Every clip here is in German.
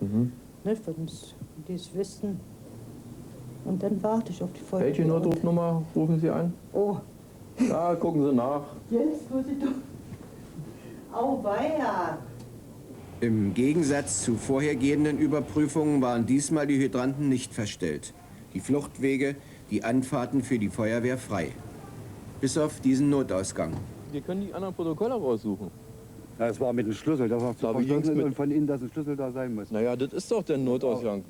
Nicht, wenn die es wissen. Und dann warte ich auf die Feuerwehr. Welche Notrufnummer rufen Sie an? Oh, Ja, gucken Sie nach. jetzt muss ich doch... Auweia! Im Gegensatz zu vorhergehenden Überprüfungen waren diesmal die Hydranten nicht verstellt. Die Fluchtwege, die Anfahrten für die Feuerwehr frei. Bis auf diesen Notausgang. Wir können die anderen Protokolle raussuchen. Ja, es war mit dem Schlüssel, das war zu verstanden und von Ihnen, dass ein Schlüssel da sein muss. Naja, das ist doch der Notausgang.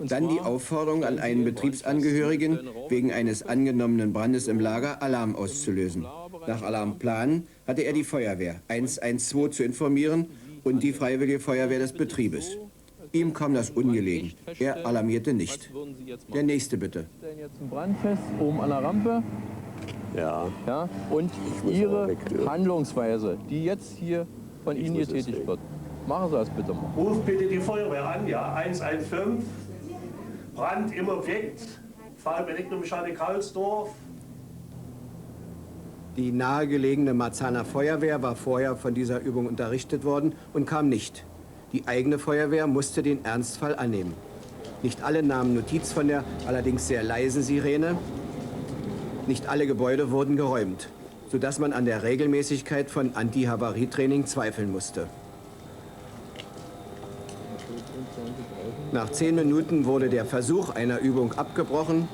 Dann die Aufforderung an einen Betriebsangehörigen, wegen eines angenommenen Brandes im Lager Alarm auszulösen. Nach Alarmplan hatte er die Feuerwehr 112 zu informieren und die Freiwillige Feuerwehr des Betriebes. Ihm kam das ungelegen. Er alarmierte nicht. Der nächste bitte. Wir stellen jetzt einen Brand fest, oben an der Rampe. Ja. Ja, und Ihre Handlungsweise, die jetzt hier von Ihnen getätigt wird. Machen Sie das bitte mal. Ruf bitte die Feuerwehr an, ja, 115. Brand im Objekt, Fall Elektromechanik Karlsdorf. Die nahegelegene Marzahner Feuerwehr war vorher von dieser Übung unterrichtet worden und kam nicht. Die eigene Feuerwehr musste den Ernstfall annehmen. Nicht alle nahmen Notiz von der allerdings sehr leisen Sirene. Nicht alle Gebäude wurden geräumt, sodass man an der Regelmäßigkeit von Anti-Havarie-Training zweifeln musste. Nach 10 Minuten wurde der Versuch einer Übung abgebrochen.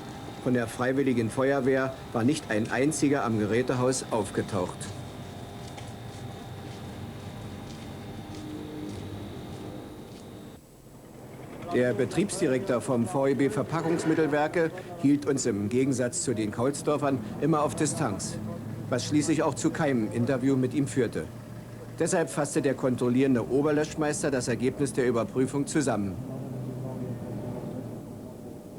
Von der Freiwilligen Feuerwehr war nicht ein einziger am Gerätehaus aufgetaucht. Der Betriebsdirektor vom VEB Verpackungsmittelwerke hielt uns im Gegensatz zu den Kaulsdorfern immer auf Distanz, was schließlich auch zu keinem Interview mit ihm führte. Deshalb fasste der kontrollierende Oberlöschmeister das Ergebnis der Überprüfung zusammen.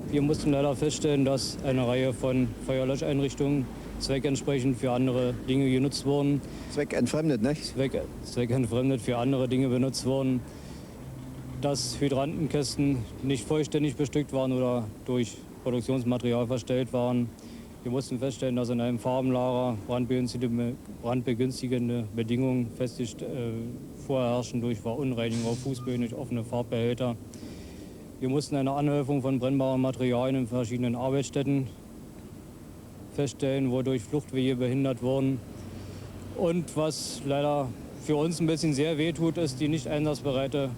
Wir mussten leider feststellen, dass eine Reihe von Feuerlöscheinrichtungen zweckentsprechend für andere Dinge genutzt wurden. Zweckentfremdet, nicht? Zweckentfremdet für andere Dinge benutzt wurden. Dass Hydrantenkästen nicht vollständig bestückt waren oder durch Produktionsmaterial verstellt waren. Wir mussten feststellen, dass in einem Farbenlager brandbegünstigende Bedingungen vorherrschen durch Verunreinigung auf Fußböden, durch offene Farbbehälter. Wir mussten eine Anhäufung von brennbaren Materialien in verschiedenen Arbeitsstätten feststellen, wodurch Fluchtwege behindert wurden. Und was leider für uns ein bisschen sehr wehtut, ist die nicht einsatzbereite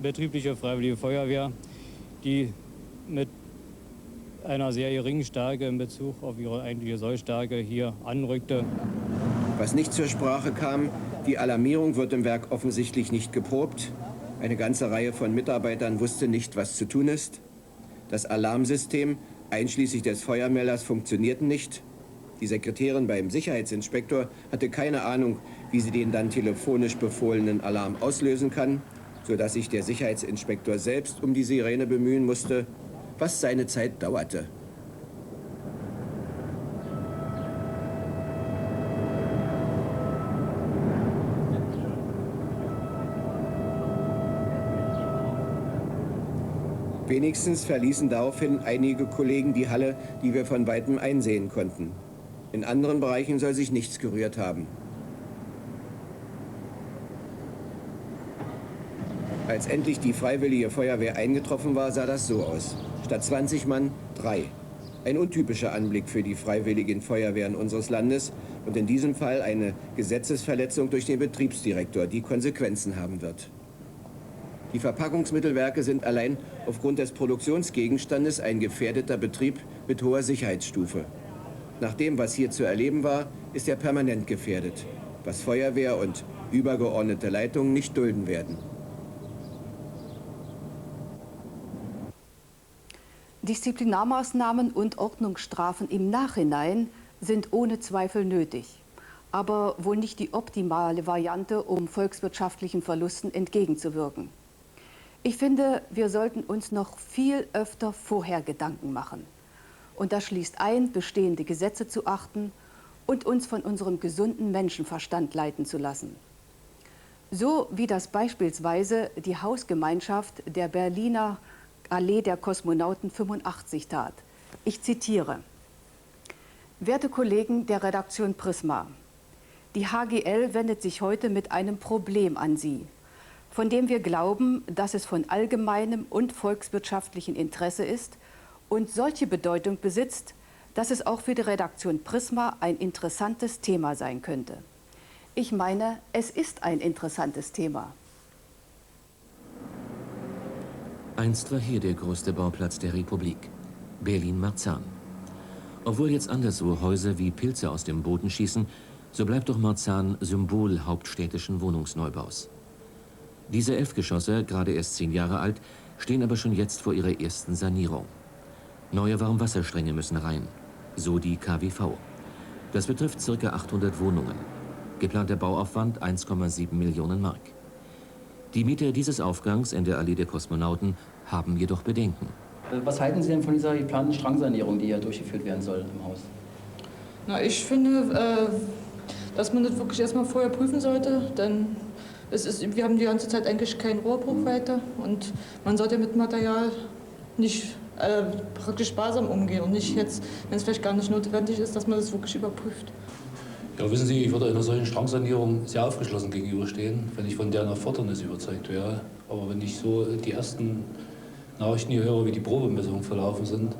betriebliche Freiwillige Feuerwehr, die mit einer sehr geringen Stärke in Bezug auf ihre eigentliche Sollstärke hier anrückte. Was nicht zur Sprache kam, die Alarmierung wird im Werk offensichtlich nicht geprobt. Eine ganze Reihe von Mitarbeitern wusste nicht, was zu tun ist. Das Alarmsystem, einschließlich des Feuermelders, funktionierte nicht. Die Sekretärin beim Sicherheitsinspektor hatte keine Ahnung, wie sie den dann telefonisch befohlenen Alarm auslösen kann, sodass sich der Sicherheitsinspektor selbst um die Sirene bemühen musste, was seine Zeit dauerte. Wenigstens verließen daraufhin einige Kollegen die Halle, die wir von weitem einsehen konnten. In anderen Bereichen soll sich nichts gerührt haben. Als endlich die Freiwillige Feuerwehr eingetroffen war, sah das so aus. Statt 20 Mann 3. Ein untypischer Anblick für die Freiwilligen Feuerwehren unseres Landes und in diesem Fall eine Gesetzesverletzung durch den Betriebsdirektor, die Konsequenzen haben wird. Die Verpackungsmittelwerke sind allein aufgrund des Produktionsgegenstandes ein gefährdeter Betrieb mit hoher Sicherheitsstufe. Nach dem, was hier zu erleben war, ist er permanent gefährdet, was Feuerwehr und übergeordnete Leitungen nicht dulden werden. Disziplinarmaßnahmen und Ordnungsstrafen im Nachhinein sind ohne Zweifel nötig, aber wohl nicht die optimale Variante, um volkswirtschaftlichen Verlusten entgegenzuwirken. Ich finde, wir sollten uns noch viel öfter vorher Gedanken machen. Und das schließt ein, bestehende Gesetze zu achten und uns von unserem gesunden Menschenverstand leiten zu lassen. So wie das beispielsweise die Hausgemeinschaft der Berliner Allee der Kosmonauten 85 tat. Ich zitiere: Werte Kollegen der Redaktion Prisma, die HGL wendet sich heute mit einem Problem an Sie. von dem wir glauben, dass es von allgemeinem und volkswirtschaftlichem Interesse ist und solche Bedeutung besitzt, dass es auch für die Redaktion Prisma ein interessantes Thema sein könnte. Ich meine, es ist ein interessantes Thema. Einst war hier der größte Bauplatz der Republik, Berlin-Marzahn. Obwohl jetzt anderswo Häuser wie Pilze aus dem Boden schießen, so bleibt doch Marzahn Symbol hauptstädtischen Wohnungsneubaus. Diese 11 Geschosse, gerade erst 10 Jahre alt, stehen aber schon jetzt vor ihrer ersten Sanierung. Neue Warmwasserstränge müssen rein, so die KWV. Das betrifft ca. 800 Wohnungen. Geplanter Bauaufwand 1,7 Millionen Mark. Die Mieter dieses Aufgangs in der Allee der Kosmonauten haben jedoch Bedenken. Was halten Sie denn von dieser geplanten Strangsanierung, die ja durchgeführt werden soll im Haus? Na, ich finde, dass man das wirklich erstmal vorher prüfen sollte, denn wir haben die ganze Zeit eigentlich keinen Rohrbruch weiter und man sollte mit Material nicht praktisch sparsam umgehen und nicht jetzt, wenn es vielleicht gar nicht notwendig ist, dass man das wirklich überprüft. Ja, wissen Sie, ich würde einer solchen Strangsanierung sehr aufgeschlossen gegenüberstehen, wenn ich von deren Erfordernis überzeugt wäre. Aber wenn ich so die ersten Nachrichten hier höre, wie die Probemessungen verlaufen sind,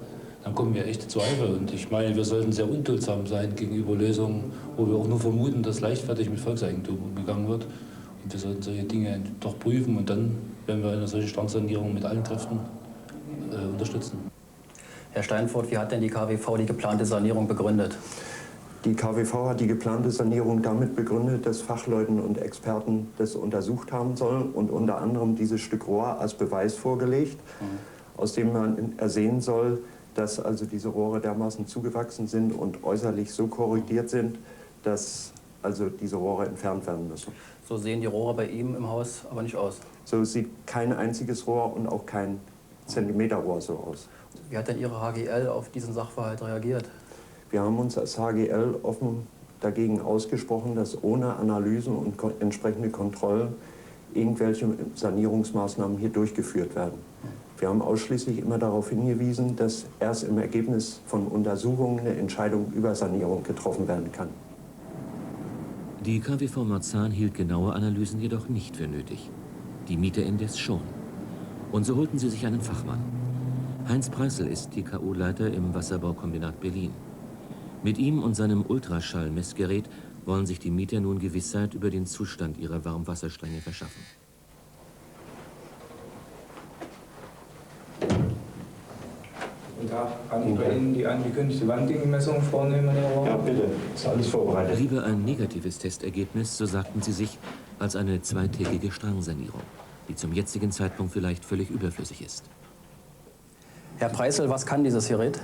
dann kommen mir echte Zweifel. Und ich meine, wir sollten sehr unduldsam sein gegenüber Lösungen, wo wir auch nur vermuten, dass leichtfertig mit Volkseigentum umgegangen wird. Und wir sollten solche Dinge doch prüfen und dann werden wir eine solche Strangsanierung mit allen Kräften unterstützen. Herr Steinfurt, wie hat denn die KWV die geplante Sanierung begründet? Die KWV hat die geplante Sanierung damit begründet, dass Fachleute und Experten das untersucht haben sollen und unter anderem dieses Stück Rohr als Beweis vorgelegt, aus dem man ersehen soll, dass also diese Rohre dermaßen zugewachsen sind und äußerlich so korrigiert sind, dass also diese Rohre entfernt werden müssen. So sehen die Rohre bei ihm im Haus aber nicht aus? So sieht kein einziges Rohr und auch kein Zentimeterrohr so aus. Wie hat denn Ihre HGL auf diesen Sachverhalt reagiert? Wir haben uns als HGL offen dagegen ausgesprochen, dass ohne Analysen und entsprechende Kontrollen irgendwelche Sanierungsmaßnahmen hier durchgeführt werden. Wir haben ausschließlich immer darauf hingewiesen, dass erst im Ergebnis von Untersuchungen eine Entscheidung über Sanierung getroffen werden kann. Die KWV Marzahn hielt genaue Analysen jedoch nicht für nötig. Die Mieter indes schon. Und so holten sie sich einen Fachmann. Heinz Preissel ist TKU-Leiter im Wasserbaukombinat Berlin. Mit ihm und seinem Ultraschallmessgerät wollen sich die Mieter nun Gewissheit über den Zustand ihrer Warmwasserstränge verschaffen. Und da kann ich bei Ihnen die angekündigte Wanddickenmessung vornehmen, Herr Rohr? Ja, bitte. Ist alles vorbereitet. Lieber ein negatives Testergebnis, so sagten sie sich, als eine zweitägige Strangsanierung, die zum jetzigen Zeitpunkt vielleicht völlig überflüssig ist. Herr Preissel, was kann dieses Gerät?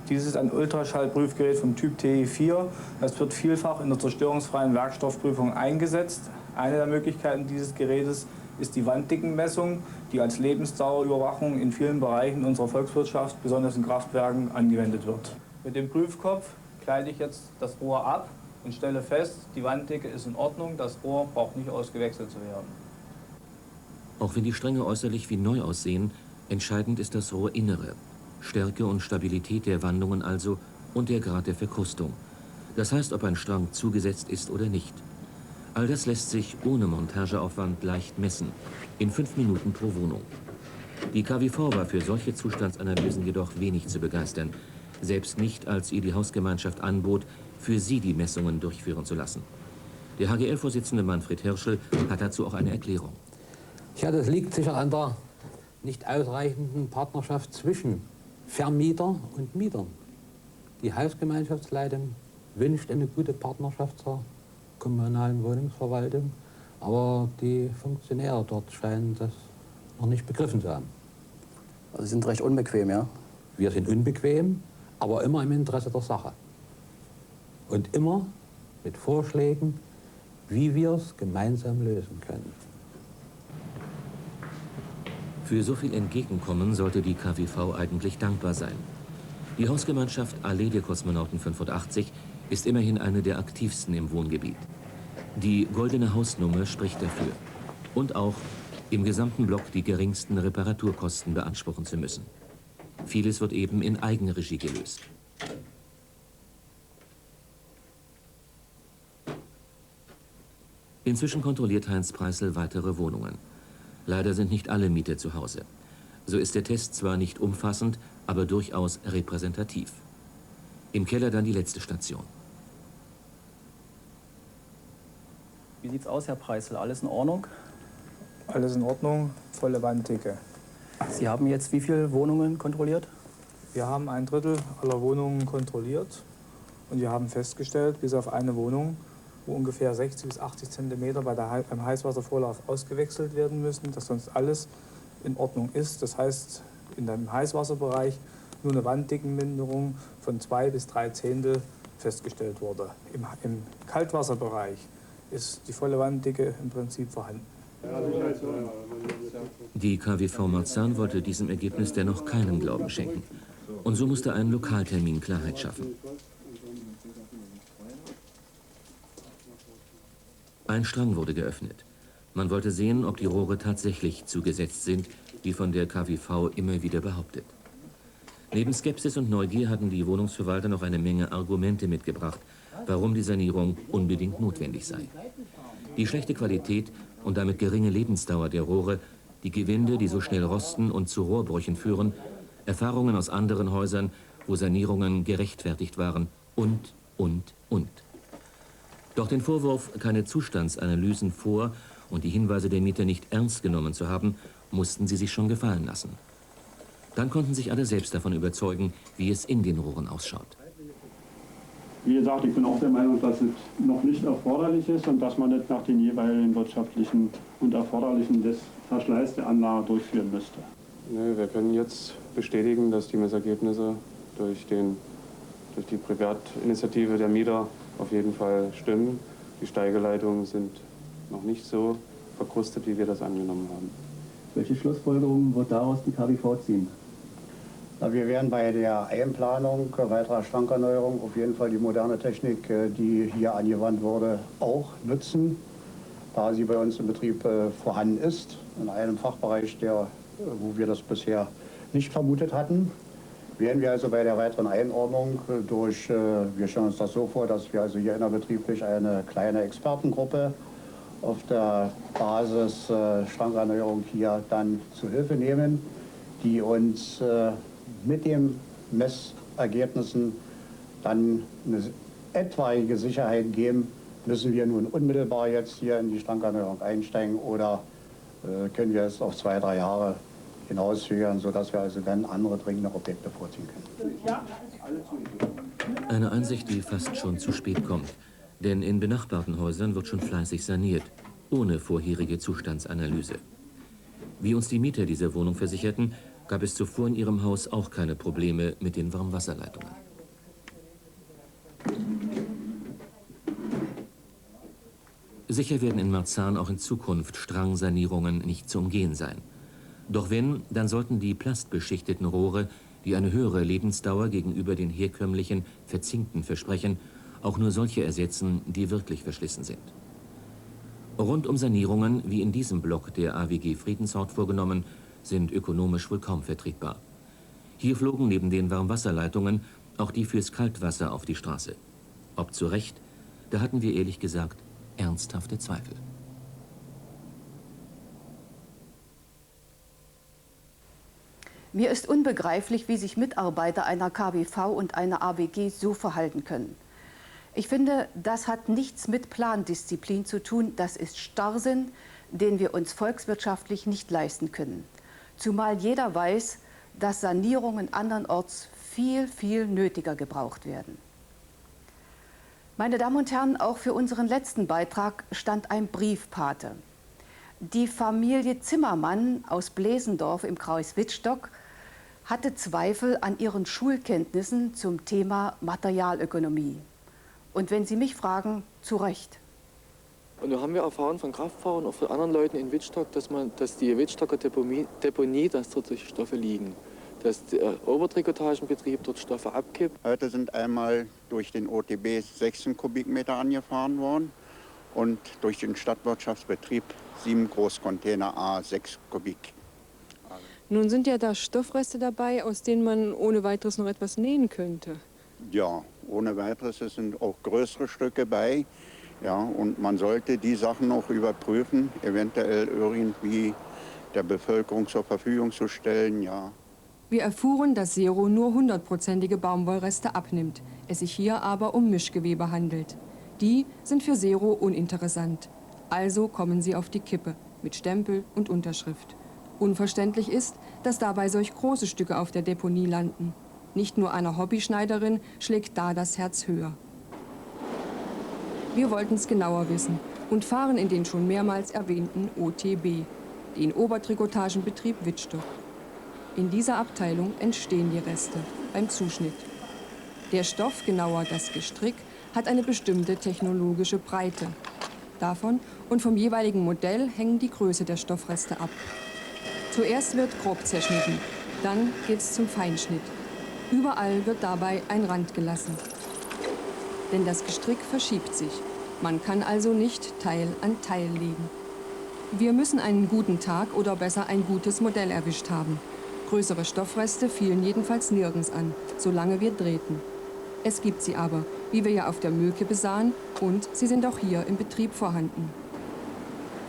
Dies ist ein Ultraschallprüfgerät vom Typ TI4. Das wird vielfach in der zerstörungsfreien Werkstoffprüfung eingesetzt. Eine der Möglichkeiten dieses Gerätes ist die Wanddickenmessung, die als Lebensdauerüberwachung in vielen Bereichen unserer Volkswirtschaft, besonders in Kraftwerken, angewendet wird. Mit dem Prüfkopf kleide ich jetzt das Rohr ab und stelle fest, die Wanddicke ist in Ordnung, das Rohr braucht nicht ausgewechselt zu werden. Auch wenn die Stränge äußerlich wie neu aussehen, entscheidend ist das Rohrinnere. Stärke und Stabilität der Wandungen also und der Grad der Verkrustung. Das heißt, ob ein Strang zugesetzt ist oder nicht. All das lässt sich ohne Montageaufwand leicht messen, in 5 Minuten pro Wohnung. Die KWV war für solche Zustandsanalysen jedoch wenig zu begeistern, selbst nicht, als ihr die Hausgemeinschaft anbot, für sie die Messungen durchführen zu lassen. Der HGL-Vorsitzende Manfred Hirschl hat dazu auch eine Erklärung. Ja, das liegt sicher an der nicht ausreichenden Partnerschaft zwischen Vermieter und Mietern. Die Hausgemeinschaftsleitung wünscht eine gute Partnerschaft zur kommunalen Wohnungsverwaltung, aber die Funktionäre dort scheinen das noch nicht begriffen zu haben. Also Sie sind recht unbequem, ja? Wir sind unbequem, aber immer im Interesse der Sache. Und immer mit Vorschlägen, wie wir es gemeinsam lösen können. Für so viel Entgegenkommen sollte die KWV eigentlich dankbar sein. Die Hausgemeinschaft Allee der Kosmonauten 85 ist immerhin eine der aktivsten im Wohngebiet. Die goldene Hausnummer spricht dafür. Und auch, im gesamten Block die geringsten Reparaturkosten beanspruchen zu müssen. Vieles wird eben in Eigenregie gelöst. Inzwischen kontrolliert Heinz Preissel weitere Wohnungen. Leider sind nicht alle Mieter zu Hause. So ist der Test zwar nicht umfassend, aber durchaus repräsentativ. Im Keller dann die letzte Station. Wie sieht's aus, Herr Preissl? Alles in Ordnung? Alles in Ordnung, volle Wanddicke. Sie haben jetzt wie viele Wohnungen kontrolliert? Wir haben 1/3 aller Wohnungen kontrolliert und wir haben festgestellt, bis auf eine Wohnung, wo ungefähr 60 bis 80 Zentimeter beim Heißwasservorlauf ausgewechselt werden müssen, dass sonst alles in Ordnung ist. Das heißt, in dem Heißwasserbereich nur eine Wanddickenminderung von 2 bis 3 Zehntel festgestellt wurde. Im Kaltwasserbereich ist die volle Wanddicke im Prinzip vorhanden. Die KWV Marzahn wollte diesem Ergebnis dennoch keinen Glauben schenken. Und so musste ein Lokaltermin Klarheit schaffen. Ein Strang wurde geöffnet. Man wollte sehen, ob die Rohre tatsächlich zugesetzt sind, wie von der KWV immer wieder behauptet. Neben Skepsis und Neugier hatten die Wohnungsverwalter noch eine Menge Argumente mitgebracht, warum die Sanierung unbedingt notwendig sei. Die schlechte Qualität und damit geringe Lebensdauer der Rohre, die Gewinde, die so schnell rosten und zu Rohrbrüchen führen, Erfahrungen aus anderen Häusern, wo Sanierungen gerechtfertigt waren und. Doch den Vorwurf, keine Zustandsanalysen vor und die Hinweise der Mieter nicht ernst genommen zu haben, mussten sie sich schon gefallen lassen. Dann konnten sich alle selbst davon überzeugen, wie es in den Rohren ausschaut. Wie gesagt, ich bin auch der Meinung, dass es noch nicht erforderlich ist und dass man nicht nach den jeweiligen wirtschaftlichen und erforderlichen des Verschleiß der Anlage durchführen müsste. Nee, wir können jetzt bestätigen, dass die Messergebnisse durch die Privatinitiative der Mieter auf jeden Fall stimmen. Die Steigeleitungen sind noch nicht so verkrustet, wie wir das angenommen haben. Welche Schlussfolgerungen wird daraus die KWV ziehen? Wir werden bei der Einplanung weiterer Schrankerneuerung auf jeden Fall die moderne Technik, die hier angewandt wurde, auch nutzen, da sie bei uns im Betrieb vorhanden ist, in einem Fachbereich, wo wir das bisher nicht vermutet hatten. Werden wir also bei der weiteren Einordnung wir stellen uns das so vor, dass wir also hier innerbetrieblich eine kleine Expertengruppe auf der Basis Schrankerneuerung hier dann zu Hilfe nehmen, die uns mit den Messergebnissen dann eine etwaige Sicherheit geben, müssen wir nun unmittelbar jetzt hier in die Schrankerneuerung einsteigen oder können wir es auf 2, 3 Jahre hinauszögern, sodass wir also dann andere dringende Objekte vorziehen können. Eine Einsicht, die fast schon zu spät kommt. Denn in benachbarten Häusern wird schon fleißig saniert, ohne vorherige Zustandsanalyse. Wie uns die Mieter dieser Wohnung versicherten, gab es zuvor in ihrem Haus auch keine Probleme mit den Warmwasserleitungen. Sicher werden in Marzahn auch in Zukunft Strangsanierungen nicht zu umgehen sein. Doch wenn, dann sollten die plastbeschichteten Rohre, die eine höhere Lebensdauer gegenüber den herkömmlichen, verzinkten versprechen, auch nur solche ersetzen, die wirklich verschlissen sind. Rundum Sanierungen, wie in diesem Block der AWG Friedensort vorgenommen, sind ökonomisch wohl kaum vertretbar. Hier flogen neben den Warmwasserleitungen auch die fürs Kaltwasser auf die Straße. Ob zu Recht, da hatten wir ehrlich gesagt ernsthafte Zweifel. Mir ist unbegreiflich, wie sich Mitarbeiter einer KWV und einer AWG so verhalten können. Ich finde, das hat nichts mit Plandisziplin zu tun. Das ist Starrsinn, den wir uns volkswirtschaftlich nicht leisten können. Zumal jeder weiß, dass Sanierungen andernorts viel, viel nötiger gebraucht werden. Meine Damen und Herren, auch für unseren letzten Beitrag stand ein Briefpate. Die Familie Zimmermann aus Blesendorf im Kreis Wittstock hatte Zweifel an ihren Schulkenntnissen zum Thema Materialökonomie. Und wenn Sie mich fragen, zu Recht. Und nun haben wir erfahren von Kraftfahrern und auch von anderen Leuten in Wittstock, dass die Wittstocker Deponie, dass dort solche Stoffe liegen. Dass der Obertrikotagenbetrieb dort Stoffe abkippt. Heute sind einmal durch den OTB 16 Kubikmeter angefahren worden und durch den Stadtwirtschaftsbetrieb 7 Großcontainer A6 Kubik. Nun sind ja da Stoffreste dabei, aus denen man ohne weiteres noch etwas nähen könnte. Ja, ohne weiteres, es sind auch größere Stücke bei. Ja, und man sollte die Sachen auch überprüfen, eventuell irgendwie der Bevölkerung zur Verfügung zu stellen, ja. Wir erfuhren, dass Sero nur 100%ige Baumwollreste abnimmt, es sich hier aber um Mischgewebe handelt. Die sind für Sero uninteressant. Also kommen sie auf die Kippe mit Stempel und Unterschrift. Unverständlich ist, dass dabei solch große Stücke auf der Deponie landen. Nicht nur einer Hobbyschneiderin schlägt da das Herz höher. Wir wollten es genauer wissen und fahren in den schon mehrmals erwähnten OTB, den Obertrikotagenbetrieb Wittstock. In dieser Abteilung entstehen die Reste beim Zuschnitt. Der Stoff, genauer das Gestrick, hat eine bestimmte technologische Breite. Davon und vom jeweiligen Modell hängen die Größe der Stoffreste ab. Zuerst wird grob zerschnitten, dann geht's zum Feinschnitt. Überall wird dabei ein Rand gelassen. Denn das Gestrick verschiebt sich. Man kann also nicht Teil an Teil legen. Wir müssen einen guten Tag oder besser ein gutes Modell erwischt haben. Größere Stoffreste fielen jedenfalls nirgends an, solange wir drehten. Es gibt sie aber, wie wir ja auf der Müllkippe sahen, und sie sind auch hier im Betrieb vorhanden.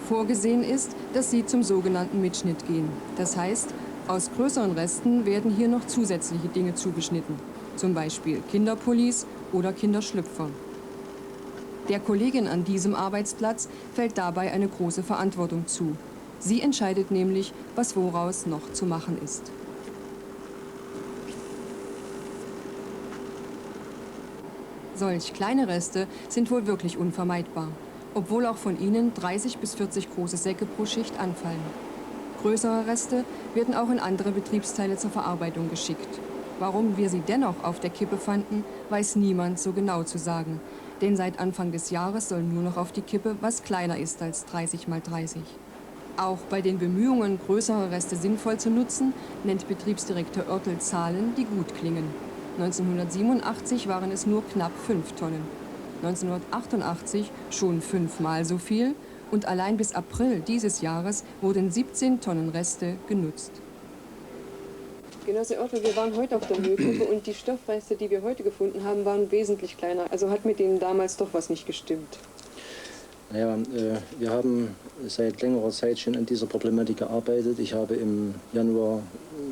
Vorgesehen ist, dass sie zum sogenannten Mitschnitt gehen. Das heißt, aus größeren Resten werden hier noch zusätzliche Dinge zugeschnitten. Zum Beispiel Kinderpullis oder Kinderschlüpfer. Der Kollegin an diesem Arbeitsplatz fällt dabei eine große Verantwortung zu. Sie entscheidet nämlich, was woraus noch zu machen ist. Solch kleine Reste sind wohl wirklich unvermeidbar, obwohl auch von ihnen 30 bis 40 große Säcke pro Schicht anfallen. Größere Reste werden auch in andere Betriebsteile zur Verarbeitung geschickt. Warum wir sie dennoch auf der Kippe fanden, weiß niemand so genau zu sagen. Denn seit Anfang des Jahres soll nur noch auf die Kippe, was kleiner ist als 30 mal 30. Auch bei den Bemühungen, größere Reste sinnvoll zu nutzen, nennt Betriebsdirektor Oertel Zahlen, die gut klingen. 1987 waren es nur knapp 5 Tonnen. 1988 schon 5-mal so viel. Und allein bis April dieses Jahres wurden 17 Tonnen Reste genutzt. Genosse Oertel, wir waren heute auf der Müllkippe und die Stoffreste, die wir heute gefunden haben, waren wesentlich kleiner. Also hat mit denen damals doch was nicht gestimmt. Naja, wir haben seit längerer Zeit schon an dieser Problematik gearbeitet. Ich habe im Januar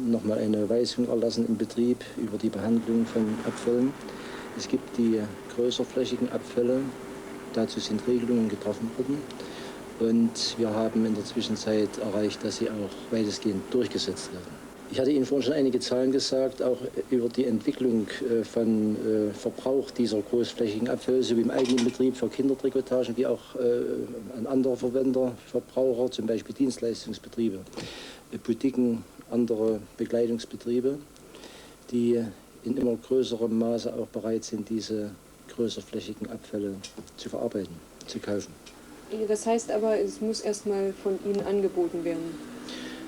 nochmal eine Weisung erlassen im Betrieb über die Behandlung von Abfällen. Es gibt die größerflächigen Abfälle, dazu sind Regelungen getroffen worden. Und wir haben in der Zwischenzeit erreicht, dass sie auch weitestgehend durchgesetzt werden. Ich hatte Ihnen vorhin schon einige Zahlen gesagt, auch über die Entwicklung von Verbrauch dieser großflächigen Abfälle, sowie im eigenen Betrieb für Kindertrikotagen, wie auch an andere Verwender, Verbraucher, zum Beispiel Dienstleistungsbetriebe, Boutiquen, andere Bekleidungsbetriebe, die in immer größerem Maße auch bereit sind, diese größerflächigen Abfälle zu verarbeiten, zu kaufen. Das heißt aber, es muss erst mal von Ihnen angeboten werden.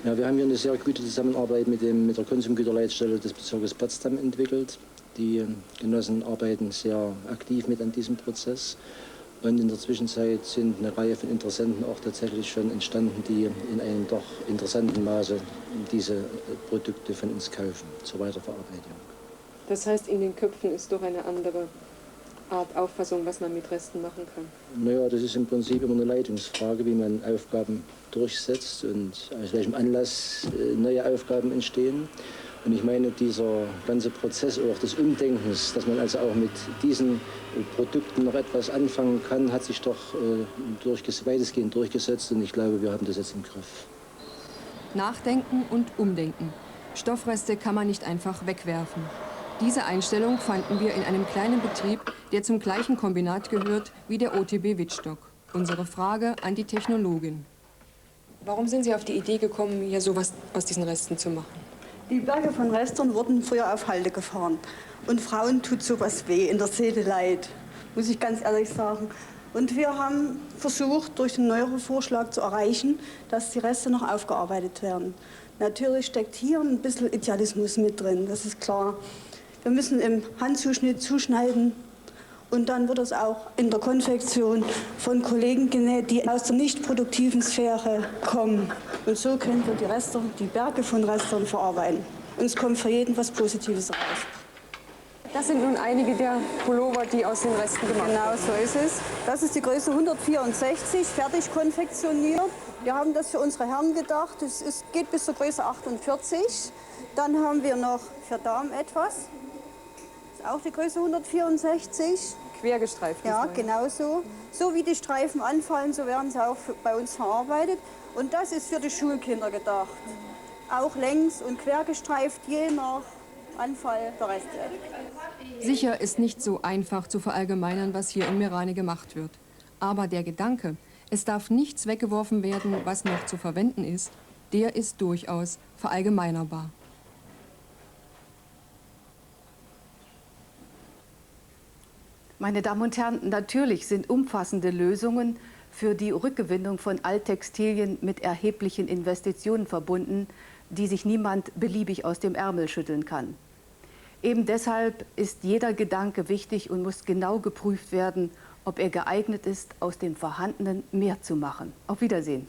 Ja, wir haben hier eine sehr gute Zusammenarbeit mit der Konsumgüterleitstelle des Bezirkes Potsdam entwickelt. Die Genossen arbeiten sehr aktiv mit an diesem Prozess. Und in der Zwischenzeit sind eine Reihe von Interessenten auch tatsächlich schon entstanden, die in einem doch interessanten Maße diese Produkte von uns kaufen zur Weiterverarbeitung. Das heißt, in den Köpfen ist doch eine andere Art Auffassung, was man mit Resten machen kann. Naja, das ist im Prinzip immer eine Leitungsfrage, wie man Aufgaben durchsetzt und aus welchem Anlass neue Aufgaben entstehen. Und ich meine, dieser ganze Prozess auch des Umdenkens, dass man also auch mit diesen Produkten noch etwas anfangen kann, hat sich doch weitestgehend durchgesetzt und ich glaube, wir haben das jetzt im Griff. Nachdenken und Umdenken. Stoffreste kann man nicht einfach wegwerfen. Diese Einstellung fanden wir in einem kleinen Betrieb, der zum gleichen Kombinat gehört wie der OTB Wittstock. Unsere Frage an die Technologin. Warum sind Sie auf die Idee gekommen, hier sowas aus diesen Resten zu machen? Die Berge von Restern wurden früher auf Halde gefahren. Und Frauen tut sowas weh, in der Seele leid, muss ich ganz ehrlich sagen. Und wir haben versucht, durch den neueren Vorschlag zu erreichen, dass die Reste noch aufgearbeitet werden. Natürlich steckt hier ein bisschen Idealismus mit drin, das ist klar. Wir müssen im Handzuschnitt zuschneiden und dann wird es auch in der Konfektion von Kollegen genäht, die aus der nicht produktiven Sphäre kommen. Und so können wir die Berge von Restern verarbeiten. Und es kommt für jeden was Positives raus. Das sind nun einige der Pullover, die aus den Resten gemacht werden. Genau, so ist es. Das ist die Größe 164, fertig konfektioniert. Wir haben das für unsere Herren gedacht. Geht bis zur Größe 48. Dann haben wir noch für Damen etwas. Das ist auch die Größe 164. Quergestreift. Ja, genau so. So wie die Streifen anfallen, so werden sie auch bei uns verarbeitet. Und das ist für die Schulkinder gedacht. Auch längs- und quergestreift, je nach Anfall der Reste. Sicher ist nicht so einfach zu verallgemeinern, was hier in Meerane gemacht wird. Aber der Gedanke, es darf nichts weggeworfen werden, was noch zu verwenden ist, der ist durchaus verallgemeinerbar. Meine Damen und Herren, natürlich sind umfassende Lösungen für die Rückgewinnung von Alttextilien mit erheblichen Investitionen verbunden, die sich niemand beliebig aus dem Ärmel schütteln kann. Eben deshalb ist jeder Gedanke wichtig und muss genau geprüft werden, ob er geeignet ist, aus dem Vorhandenen mehr zu machen. Auf Wiedersehen.